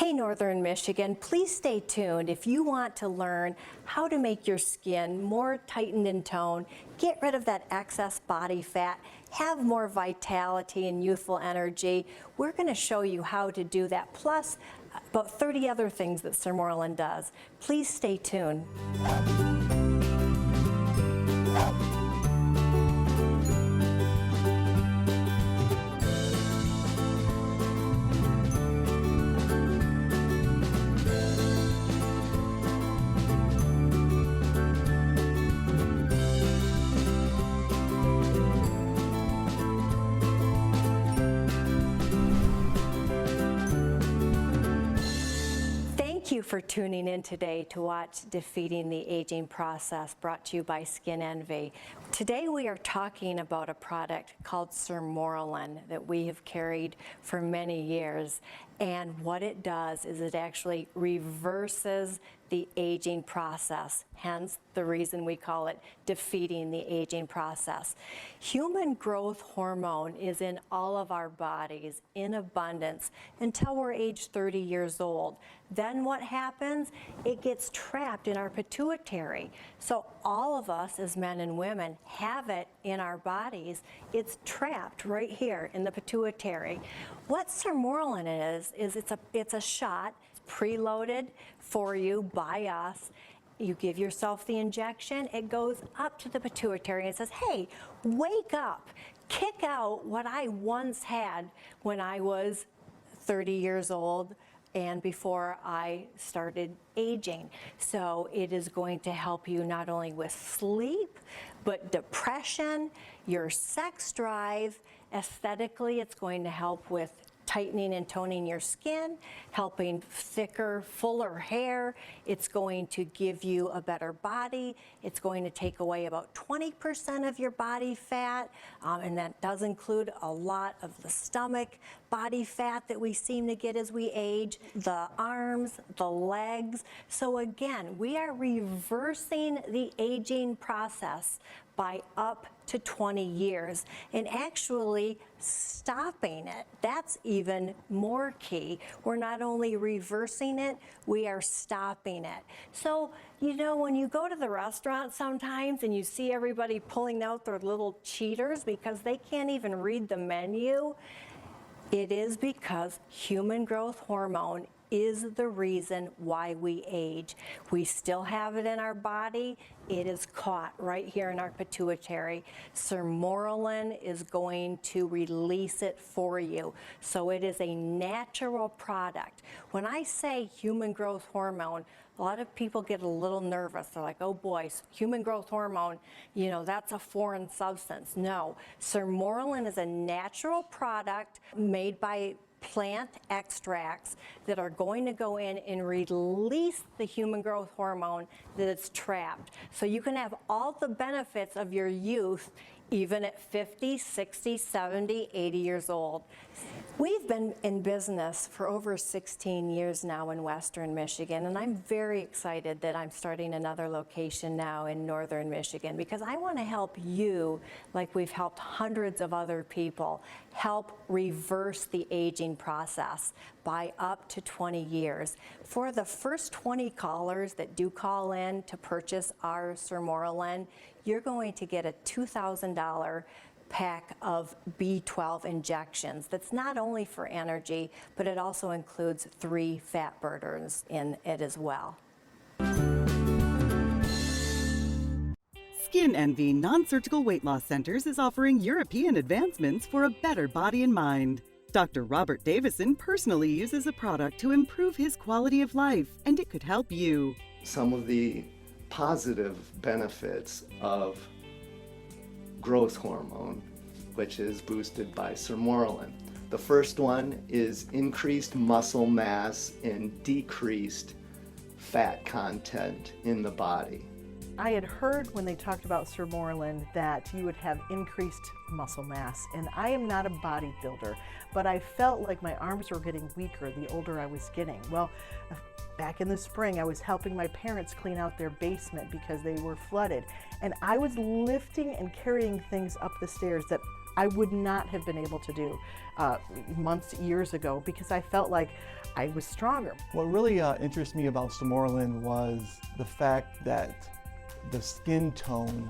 Hey Northern Michigan, please stay tuned if you want to learn how to make your skin more tightened and toned, get rid of that excess body fat, have more vitality and youthful energy. We're going to show you how to do that, plus about 30 other things that Sermorelin does. Please stay tuned. Thank you for tuning in today to watch Defeating the Aging Process, brought to you by Skin Envy. Today we are talking about a product called Sermorelin that we have carried for many years. And what it does is it actually reverses the aging process, hence the reason we call it defeating the aging process. Human growth hormone is in all of our bodies in abundance until we're age 30 years old. Then what happens? It gets trapped in our pituitary. So all of us as men and women have it in our bodies. It's trapped right here in the pituitary. What Sermorelin is it's a shot preloaded for you by us. You give yourself the injection, it goes up to the pituitary and says, hey, wake up, kick out what I once had when I was 30 years old and before I started aging. So it is going to help you not only with sleep, but depression, your sex drive. Aesthetically, it's going to help with tightening and toning your skin, helping thicker, fuller hair. It's going to give you a better body. It's going to take away about 20% of your body fat, and that does include a lot of the stomach body fat that we seem to get as we age, the arms, the legs. So again, we are reversing the aging process by up to 20 years and actually stopping it. That's even more key. We're not only reversing it, we are stopping it. So, you know, when you go to the restaurant sometimes and you see everybody pulling out their little cheaters because they can't even read the menu, it is because human growth hormone is the reason why we age. We still have it in our body. It is caught right here in our pituitary. Sermorelin is going to release it for you. So it is a natural product. When I say human growth hormone, a lot of people get a little nervous. They're like, oh boy, human growth hormone, you know, that's a foreign substance. No, Sermorelin is a natural product made by plant extracts that are going to go in and release the human growth hormone that is trapped. So you can have all the benefits of your youth even at 50, 60, 70, 80 years old. We've been in business for over 16 years now in Western Michigan, and I'm very excited that I'm starting another location now in Northern Michigan because I want to help you, like we've helped hundreds of other people, help reverse the aging process by up to 20 years. For the first 20 callers that do call in to purchase our Sermorelin, you're going to get a $2,000 pack of B12 injections. That's not only for energy, but it also includes 3 fat burners in it as well. Skin Envy Non-Surgical Weight Loss Centers is offering European advancements for a better body and mind. Dr. Robert Davison personally uses a product to improve his quality of life, and it could help you. Some of the positive benefits of growth hormone, which is boosted by Sermorelin. The first one is increased muscle mass and decreased fat content in the body. I had heard when they talked about Sermorelin that you would have increased muscle mass, and I am not a bodybuilder, but I felt like my arms were getting weaker the older I was getting. Well, back in the spring, I was helping my parents clean out their basement because they were flooded, and I was lifting and carrying things up the stairs that I would not have been able to do years ago, because I felt like I was stronger. What really interests me about Sermorelin was the fact that the skin tone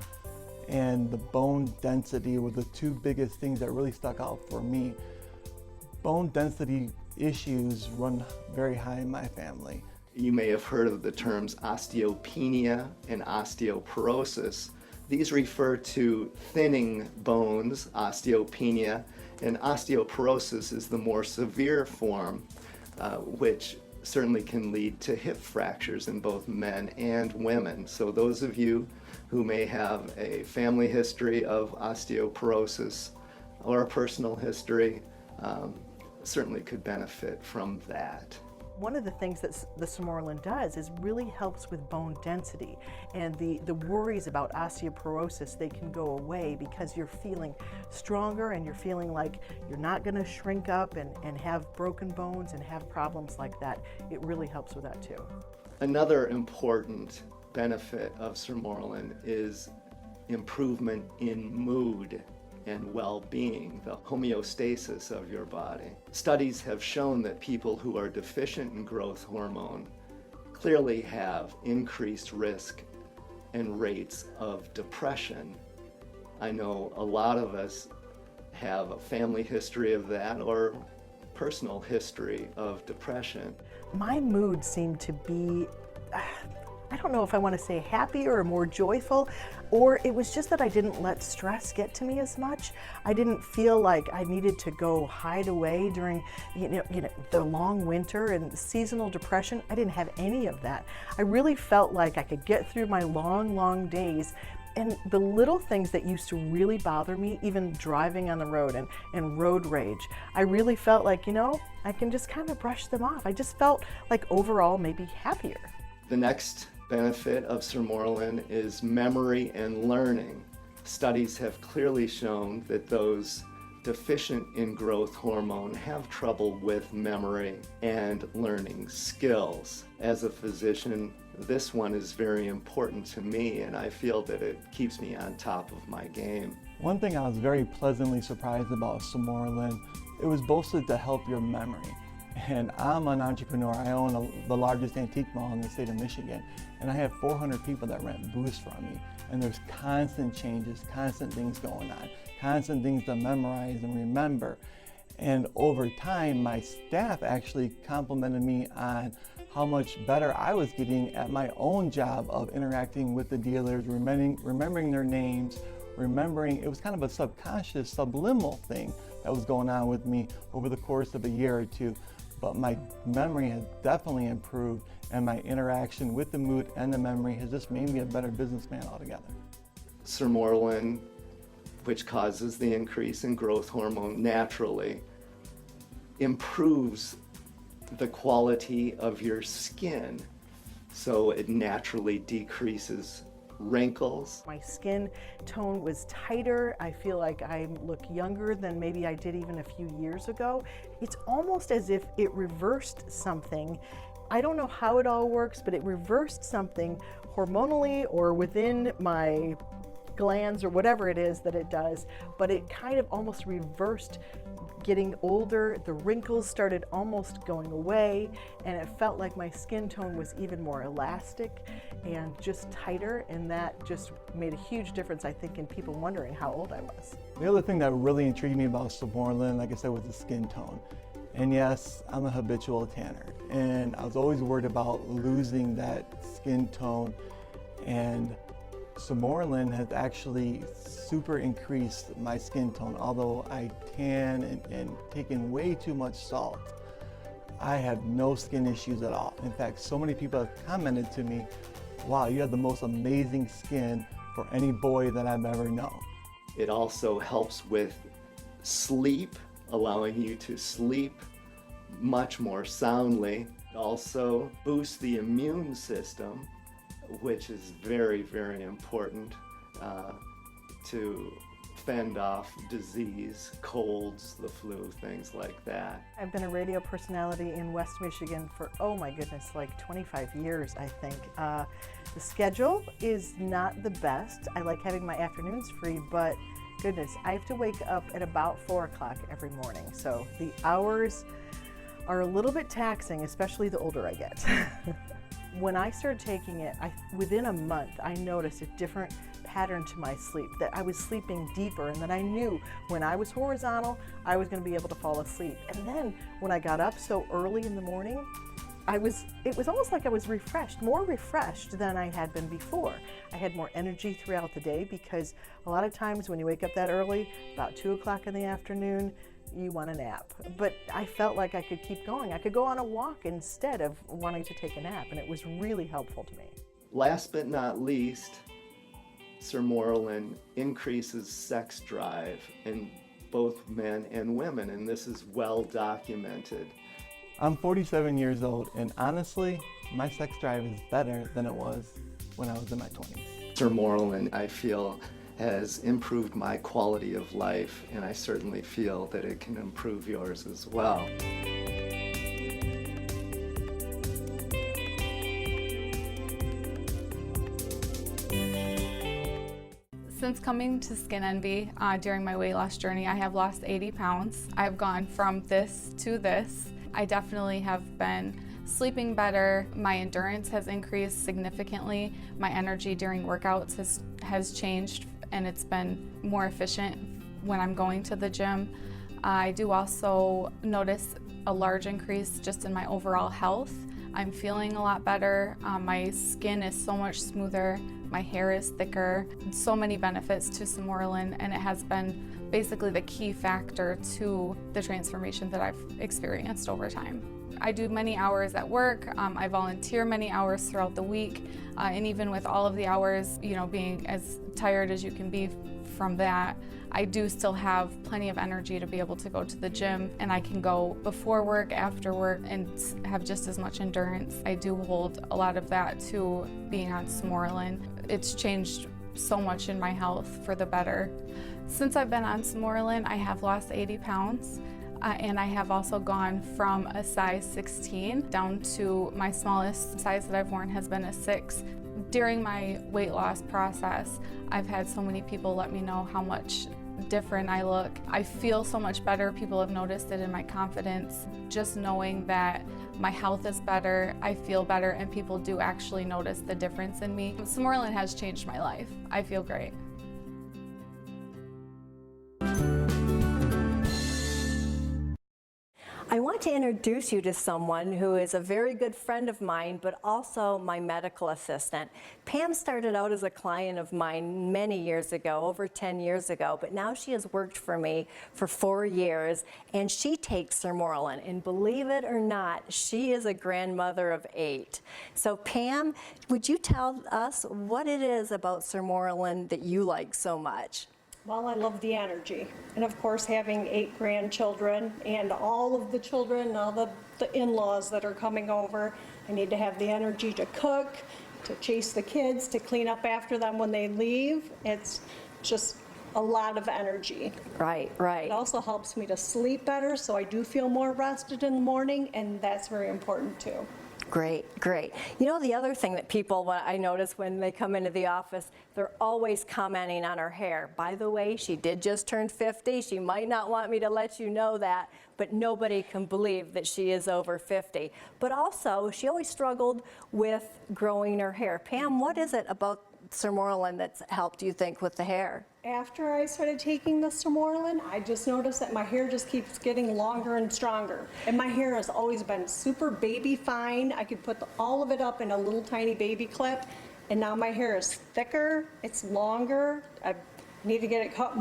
and the bone density were the two biggest things that really stuck out for me. Bone density issues run very high in my family. You may have heard of the terms osteopenia and osteoporosis. These refer to thinning bones, osteopenia, and osteoporosis is the more severe form, which certainly can lead to hip fractures in both men and women. So those of you who may have a family history of osteoporosis or a personal history certainly could benefit from that. One of the things that the Sermorelin does is really helps with bone density, and the worries about osteoporosis, they can go away because you're feeling stronger and you're feeling like you're not going to shrink up and have broken bones and have problems like that. It really helps with that too. Another important benefit of Sermorelin is improvement in mood and well-being, the homeostasis of your body. Studies have shown that people who are deficient in growth hormone clearly have increased risk and rates of depression. I know a lot of us have a family history of that or personal history of depression. My mood seemed to be, I don't know if I want to say happier or more joyful, or it was just that I didn't let stress get to me as much. I didn't feel like I needed to go hide away during the long winter and seasonal depression. I didn't have any of that. I really felt like I could get through my long days, and the little things that used to really bother me, even driving on the road and road rage, I really felt like, I can just kind of brush them off. I just felt like overall maybe happier. The next benefit of Sermorelin is memory and learning. Studies have clearly shown that those deficient in growth hormone have trouble with memory and learning skills. As a physician, this one is very important to me, and I feel that it keeps me on top of my game. One thing I was very pleasantly surprised about Sermorelin, it was boasted to help your memory. And I'm an entrepreneur. I own the largest antique mall in the state of Michigan, and I have 400 people that rent booths from me. And there's constant changes, constant things going on, constant things to memorize and remember. And over time, my staff actually complimented me on how much better I was getting at my own job of interacting with the dealers, remembering their names, it was kind of a subconscious, subliminal thing that was going on with me over the course of a year or two. But my memory has definitely improved, and my interaction with the mood and the memory has just made me a better businessman altogether. Sermorelin, which causes the increase in growth hormone naturally, improves the quality of your skin, so it naturally decreases wrinkles. My skin tone was tighter. I feel like I look younger than maybe I did even a few years ago. It's almost as if it reversed something. I don't know how it all works, but it reversed something hormonally or within my glands or whatever it is that it does, but it kind of almost reversed getting older. The wrinkles started almost going away, and it felt like my skin tone was even more elastic and just tighter, and that just made a huge difference, I think, in people wondering how old I was. The other thing that really intrigued me about Sermorelin, like I said, was the skin tone. And yes, I'm a habitual tanner, and I was always worried about losing that skin tone, and Sermorelin has actually super increased my skin tone. Although I tan and take in way too much salt, I have no skin issues at all. In fact, so many people have commented to me, wow, you have the most amazing skin for any boy that I've ever known. It also helps with sleep, allowing you to sleep much more soundly. It also boosts the immune system, which is very, very important to fend off disease, colds, the flu, things like that. I've been a radio personality in West Michigan for, oh my goodness, like 25 years, I think. The schedule is not the best. I like having my afternoons free, but goodness, I have to wake up at about 4 o'clock every morning. So the hours are a little bit taxing, especially the older I get. When I started taking it, within a month, I noticed a different pattern to my sleep, that I was sleeping deeper, and that I knew when I was horizontal, I was going to be able to fall asleep. And then when I got up so early in the morning, it was almost like I was refreshed, more refreshed than I had been before. I had more energy throughout the day, because a lot of times when you wake up that early, about 2 o'clock in the afternoon, you want a nap. But I felt like I could keep going. I could go on a walk instead of wanting to take a nap, and it was really helpful to me. Last but not least, Sermorelin increases sex drive in both men and women, and this is well documented. I'm 47 years old, and honestly, my sex drive is better than it was when I was in my 20s. Sermorelin, I feel, has improved my quality of life, and I certainly feel that it can improve yours as well. Since coming to Skin Envy during my weight loss journey, I have lost 80 pounds. I've gone from this to this. I definitely have been sleeping better. My endurance has increased significantly. My energy during workouts has changed, and it's been more efficient when I'm going to the gym. I do also notice a large increase just in my overall health. I'm feeling a lot better. My skin is so much smoother. My hair is thicker. So many benefits to Sermorelin, and it has been basically the key factor to the transformation that I've experienced over time. I do many hours at work. I volunteer many hours throughout the week, and even with all of the hours, being as tired as you can be from that, I do still have plenty of energy to be able to go to the gym, and I can go before work, after work, and have just as much endurance. I do hold a lot of that to being on Sermorelin. It's changed so much in my health for the better. Since I've been on Sermorelin, I have lost 80 pounds. And I have also gone from a size 16 down to my smallest size that I've worn has been a 6. During my weight loss process, I've had so many people let me know how much different I look. I feel so much better. People have noticed it in my confidence. Just knowing that my health is better, I feel better, and people do actually notice the difference in me. Sermorelin has changed my life. I feel great. I want to introduce you to someone who is a very good friend of mine, but also my medical assistant. Pam started out as a client of mine many years ago, over 10 years ago, but now she has worked for me for 4 years, and she takes Sermorelin. And believe it or not, she is a grandmother of 8. So Pam, would you tell us what it is about Sermorelin that you like so much? Well, I love the energy. And of course, having 8 grandchildren and all of the children, all the in-laws that are coming over, I need to have the energy to cook, to chase the kids, to clean up after them when they leave. It's just a lot of energy. Right, right. It also helps me to sleep better, so I do feel more rested in the morning, and that's very important too. Great, great. You know, the other thing that people, I notice when they come into the office, they're always commenting on her hair. By the way, she did just turn 50. She might not want me to let you know that, but nobody can believe that she is over 50. But also, she always struggled with growing her hair. Pam, what is it about Sermorelin that's helped, you think, with the hair? After I started taking the Sermorelin, I just noticed that my hair just keeps getting longer and stronger. And my hair has always been super baby fine. I could put all of it up in a little tiny baby clip, and now my hair is thicker, it's longer. I need to get it cut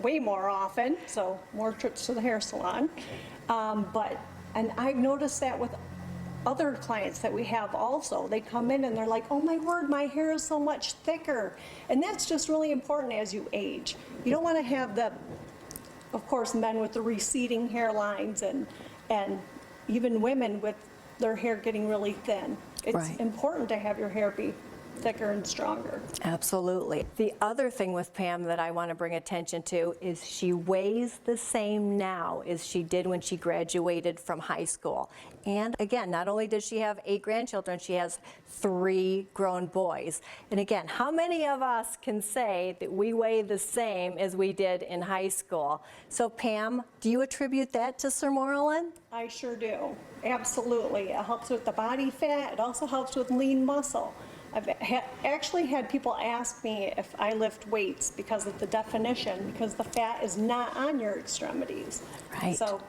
way more often, so more trips to the hair salon. And I've noticed that with other clients that we have also. They come in and they're like, oh my word, my hair is so much thicker. And that's just really important as you age. You don't want to have of course, men with the receding hairlines and even women with their hair getting really thin. It's Right. important to have your hair be thicker and stronger. Absolutely. The other thing with Pam that I want to bring attention to is she weighs the same now as she did when she graduated from high school. And again, not only does she have 8 grandchildren, she has 3 grown boys. And again, how many of us can say that we weigh the same as we did in high school? So Pam, do you attribute that to Sermorelin? I sure do. Absolutely. It helps with the body fat. It also helps with lean muscle. I've actually had people ask me if I lift weights because of the definition, because the fat is not on your extremities. Right. So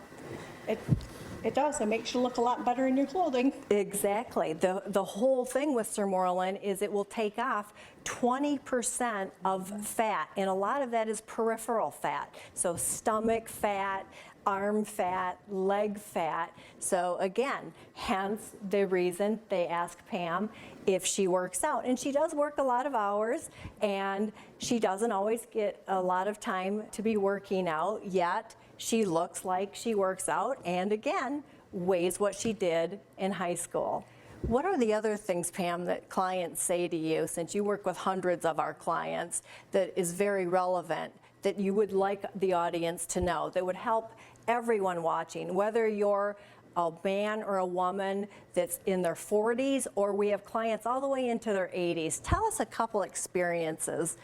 it does. It makes you look a lot better in your clothing. Exactly. The whole thing with Sermorelin is it will take off 20% of fat, and a lot of that is peripheral fat. So stomach fat, arm fat, leg fat. So again, hence the reason they ask Pam if she works out. And she does work a lot of hours, and she doesn't always get a lot of time to be working out, yet she looks like she works out, and again, weighs what she did in high school. What are the other things, Pam, that clients say to you, since you work with hundreds of our clients, that is very relevant, that you would like the audience to know, that would help everyone watching, whether you're a man or a woman that's in their 40s, or we have clients all the way into their 80s. Tell us a couple experiences.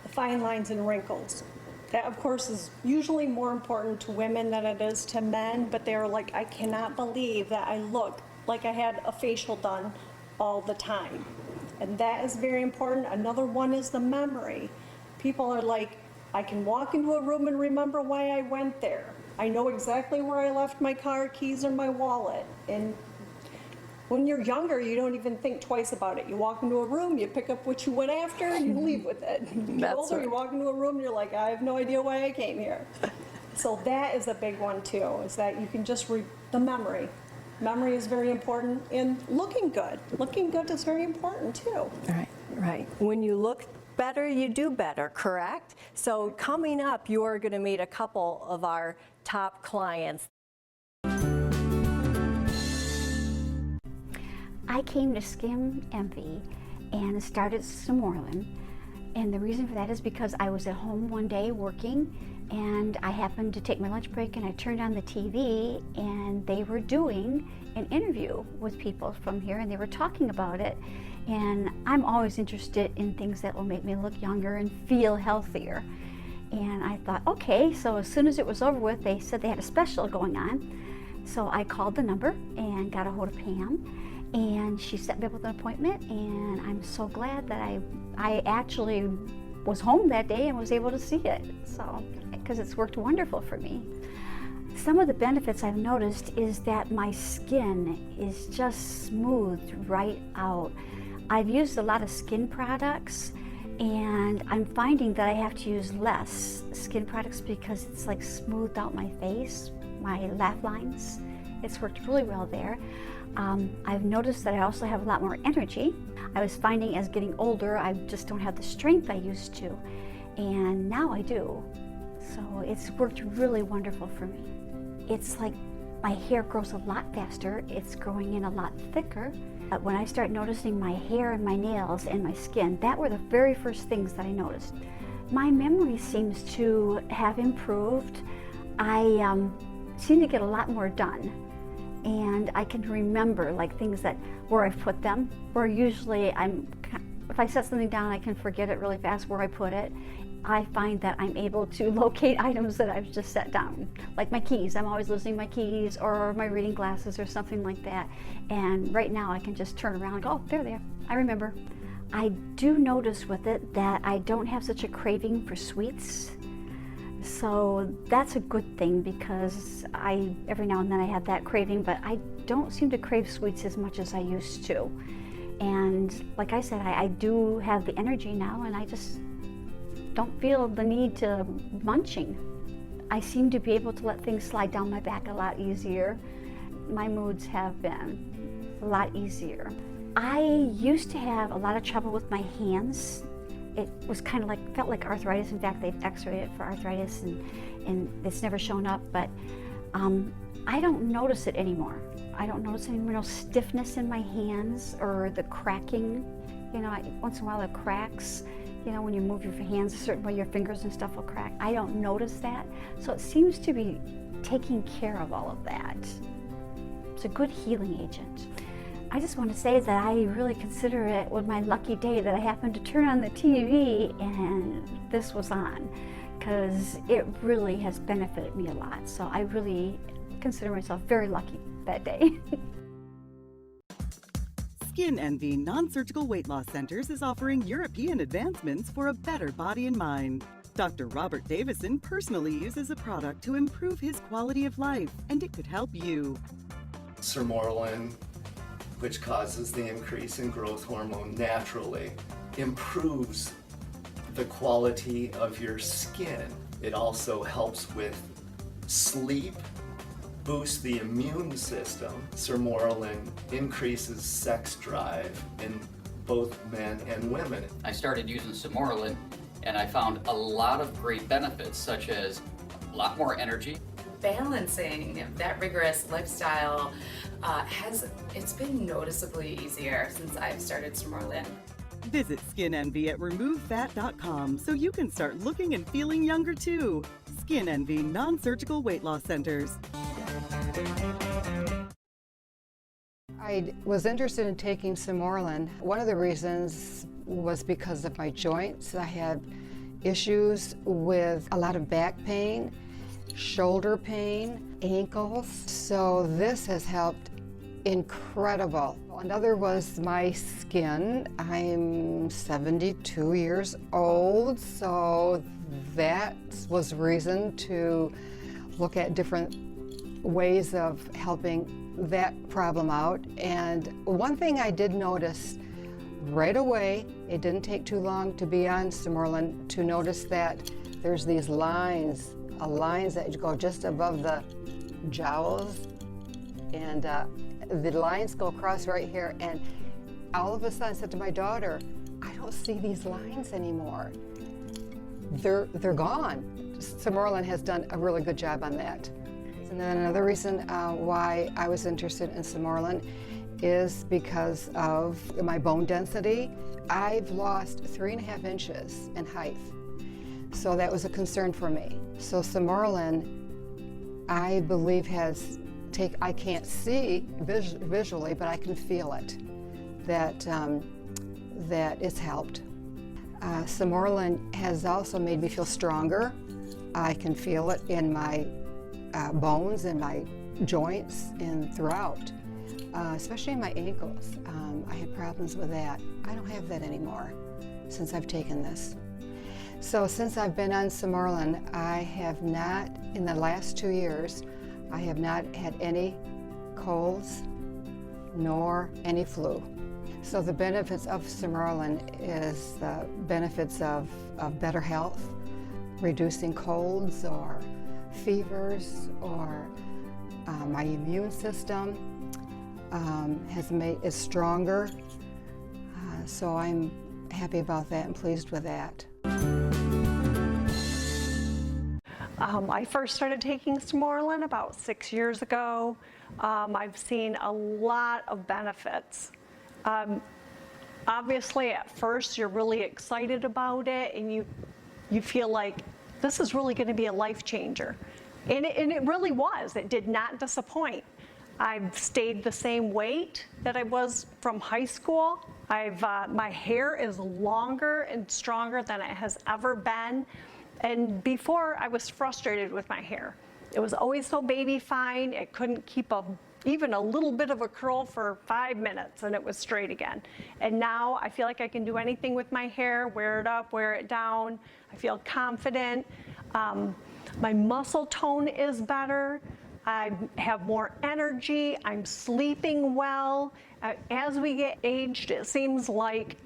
The fine lines and wrinkles. That, of course, is usually more important to women than it is to men, but they're like, I cannot believe that I look like I had a facial done all the time. And that is very important. Another one is the memory. People are like, I can walk into a room and remember why I went there. I know exactly where I left my car keys or my wallet. And when you're younger, you don't even think twice about it. You walk into a room, you pick up what you went after, and you leave with it. You get older, right. You walk into a room, and you're like, I have no idea why I came here. So that is a big one too, is that you can just the memory. Memory is very important, and looking good. Looking good is very important too. Right. When you look better, you do better, correct? So coming up, you are going to meet a couple of our top clients. I came to Skin Envy and started Sermorelin, and the reason for that is because I was at home one day working, and I happened to take my lunch break, and I turned on the TV, and they were doing an interview with people from here, and they were talking about it. And I'm always interested in things that will make me look younger and feel healthier. And I thought, okay, so as soon as it was over with, they said they had a special going on. So I called the number and got a hold of Pam, and she set me up with an appointment, and I'm so glad that I actually was home that day and was able to see it. So, because it's worked wonderful for me. Some of the benefits I've noticed is that my skin is just smoothed right out. I've used a lot of skin products, and I'm finding that I have to use less skin products because it's like smoothed out my face, my laugh lines. It's worked really well there. I've noticed that I also have a lot more energy. I was finding as getting older, I just don't have the strength I used to, and now I do. So it's worked really wonderful for me. It's like my hair grows a lot faster, it's growing in a lot thicker. When I start noticing my hair and my nails and my skin, that were the very first things that I noticed. My memory seems to have improved. I seem to get a lot more done. And I can remember like things that where I've put them, where usually if I set something down, I can forget it really fast where I put it. I find that I'm able to locate items that I've just set down, like my keys. I'm always losing my keys or my reading glasses or something like that. And right now I can just turn around and go, oh, there they are, I remember. I do notice with it that I don't have such a craving for sweets. So that's a good thing because every now and then I have that craving, but I don't seem to crave sweets as much as I used to. And like I said, I do have the energy now, and I just don't feel the need to munching. I seem to be able to let things slide down my back a lot easier. My moods have been a lot easier. I used to have a lot of trouble with my hands. It was kind of felt like arthritis. In fact, they've x-rayed it for arthritis, and it's never shown up, but I don't notice it anymore. I don't notice any real stiffness in my hands or the cracking You know, once in a while it cracks. You know, when you move your hands a certain way, your fingers and stuff will crack. I don't notice that. So it seems to be taking care of all of that. It's a good healing agent. I just want to say that I really consider it was my lucky day that I happened to turn on the TV and this was on, because it really has benefited me a lot. So I really consider myself very lucky that day. Skin Envy Non-Surgical Weight Loss Centers is offering European advancements for a better body and mind. Dr. Robert Davison personally uses a product to improve his quality of life, and it could help you. Sermorelin, which causes the increase in growth hormone naturally, improves the quality of your skin. It also helps with sleep, boosts the immune system. Sermorelin increases sex drive in both men and women. I started using Sermorelin and I found a lot of great benefits, such as a lot more energy. Balancing that rigorous lifestyle it's been noticeably easier since I've started Sermorelin. Visit Skin Envy at removefat.com so you can start looking and feeling younger too. Skin Envy Non-Surgical Weight Loss Centers. I was interested in taking Sermorelin. One of the reasons was because of my joints. I had issues with a lot of back pain, shoulder pain, ankles. So this has helped incredible. Another was my skin. I'm 72 years old, so that was reason to look at different ways of helping that problem out. And one thing I did notice right away, it didn't take too long to be on Sermorelin to notice that there's these lines that go just above the jowls, and the lines go across right here, and all of a sudden I said to my daughter, I don't see these lines anymore. They're gone. Sermorelin has done a really good job on that. And then another reason why I was interested in Sermorelin is because of my bone density. I've lost 3.5 inches in height, so that was a concern for me. So Sermorelin, I believe I can't see visually, but I can feel it, that it's helped. Sermorelin has also made me feel stronger. I can feel it in my bones and my joints and throughout, especially in my ankles. I had problems with that. I don't have that anymore since I've taken this. So since I've been on Sermorelin, I have not, in the last 2 years, I have not had any colds nor any flu. So the benefits of Sermorelin is the benefits of better health, reducing colds or fevers, or my immune system is stronger. So I'm happy about that and pleased with that. I first started taking Sermorelin about 6 years ago. I've seen a lot of benefits. Obviously, at first, you're really excited about it, and you feel like this is really going to be a life changer. And it really was. It did not disappoint. I've stayed the same weight that I was from high school. My hair is longer and stronger than it has ever been. And before, I was frustrated with my hair. It was always so baby fine. It couldn't keep even a little bit of a curl for 5 minutes, and it was straight again. And now I feel like I can do anything with my hair, wear it up, wear it down. I feel confident. My muscle tone is better. I have more energy. I'm sleeping well. As we get aged, it seems like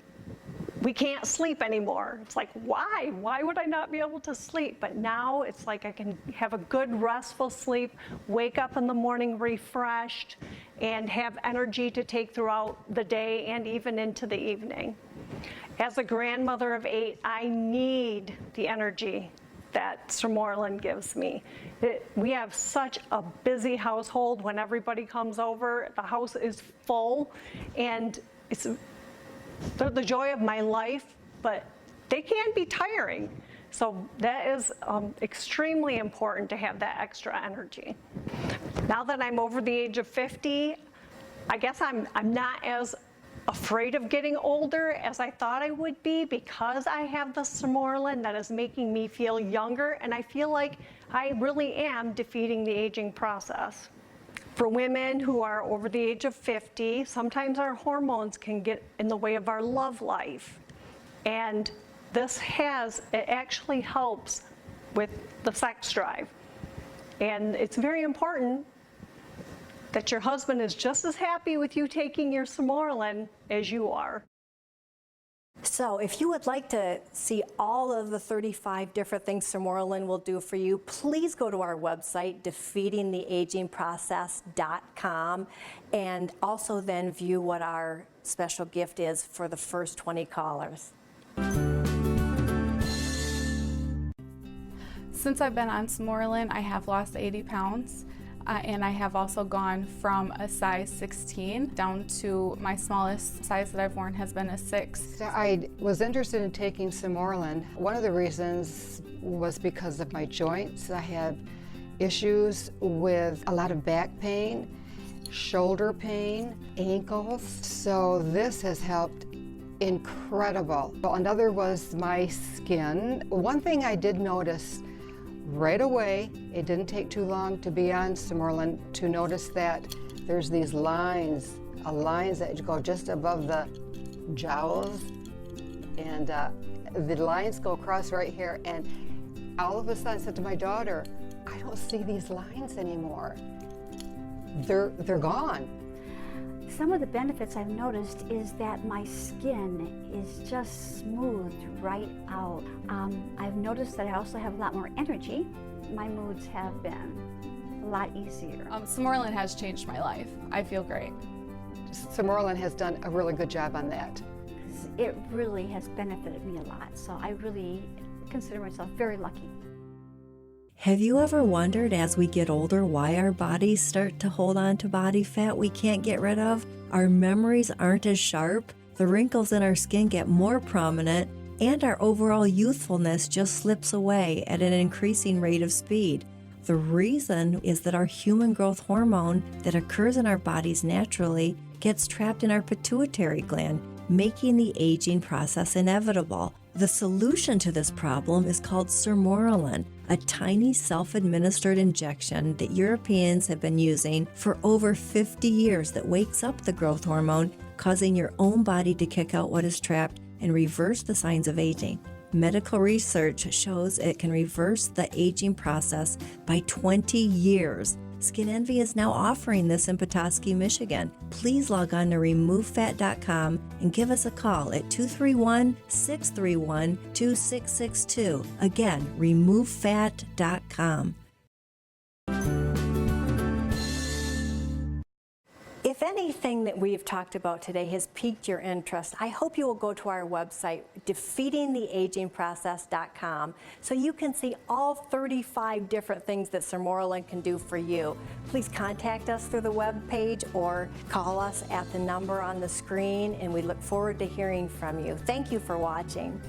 we can't sleep anymore. It's like, why? Why would I not be able to sleep? But now it's like I can have a good restful sleep, wake up in the morning refreshed, and have energy to take throughout the day and even into the evening. As a grandmother of 8, I need the energy that Sermorelin gives me. We have such a busy household. When everybody comes over, the house is full, and They're the joy of my life, but they can be tiring. So that is extremely important to have that extra energy. Now that I'm over the age of 50, I guess I'm not as afraid of getting older as I thought I would be, because I have the Sermorelin that is making me feel younger, and I feel like I really am defeating the aging process. For women who are over the age of 50, sometimes our hormones can get in the way of our love life. And it actually helps with the sex drive. And it's very important that your husband is just as happy with you taking your Sermorelin as you are. So if you would like to see all of the 35 different things Sermorelin will do for you, please go to our website, defeatingtheagingprocess.com, and also then view what our special gift is for the first 20 callers. Since I've been on Sermorelin, I have lost 80 pounds. And I have also gone from a size 16 down to my smallest size that I've worn has been a 6. I was interested in taking Sermorelin. One of the reasons was because of my joints. I had issues with a lot of back pain, shoulder pain, ankles. So this has helped incredible. Another was my skin. One thing I did notice right away, it didn't take too long to be on Sermorelin to notice that there's these lines that go just above the jowls, and the lines go across right here, and all of a sudden I said to my daughter, I don't see these lines anymore. They're gone. Some of the benefits I've noticed is that my skin is just smoothed right out. I've noticed that I also have a lot more energy. My moods have been a lot easier. Sermorelin has changed my life. I feel great. Sermorelin has done a really good job on that. It really has benefited me a lot, so I really consider myself very lucky. Have you ever wondered as we get older why our bodies start to hold on to body fat we can't get rid of? Our memories aren't as sharp, the wrinkles in our skin get more prominent, and our overall youthfulness just slips away at an increasing rate of speed. The reason is that our human growth hormone that occurs in our bodies naturally gets trapped in our pituitary gland, making the aging process inevitable. The solution to this problem is called Sermorelin, a tiny self-administered injection that Europeans have been using for over 50 years that wakes up the growth hormone, causing your own body to kick out what is trapped and reverse the signs of aging. Medical research shows it can reverse the aging process by 20 years. Skin Envy is now offering this in Petoskey, Michigan. Please log on to removefat.com and give us a call at 231-631-2662. Again, removefat.com. If anything that we've talked about today has piqued your interest, I hope you will go to our website, defeatingtheagingprocess.com, so you can see all 35 different things that Sermorelin can do for you. Please contact us through the web page or call us at the number on the screen, and we look forward to hearing from you. Thank you for watching.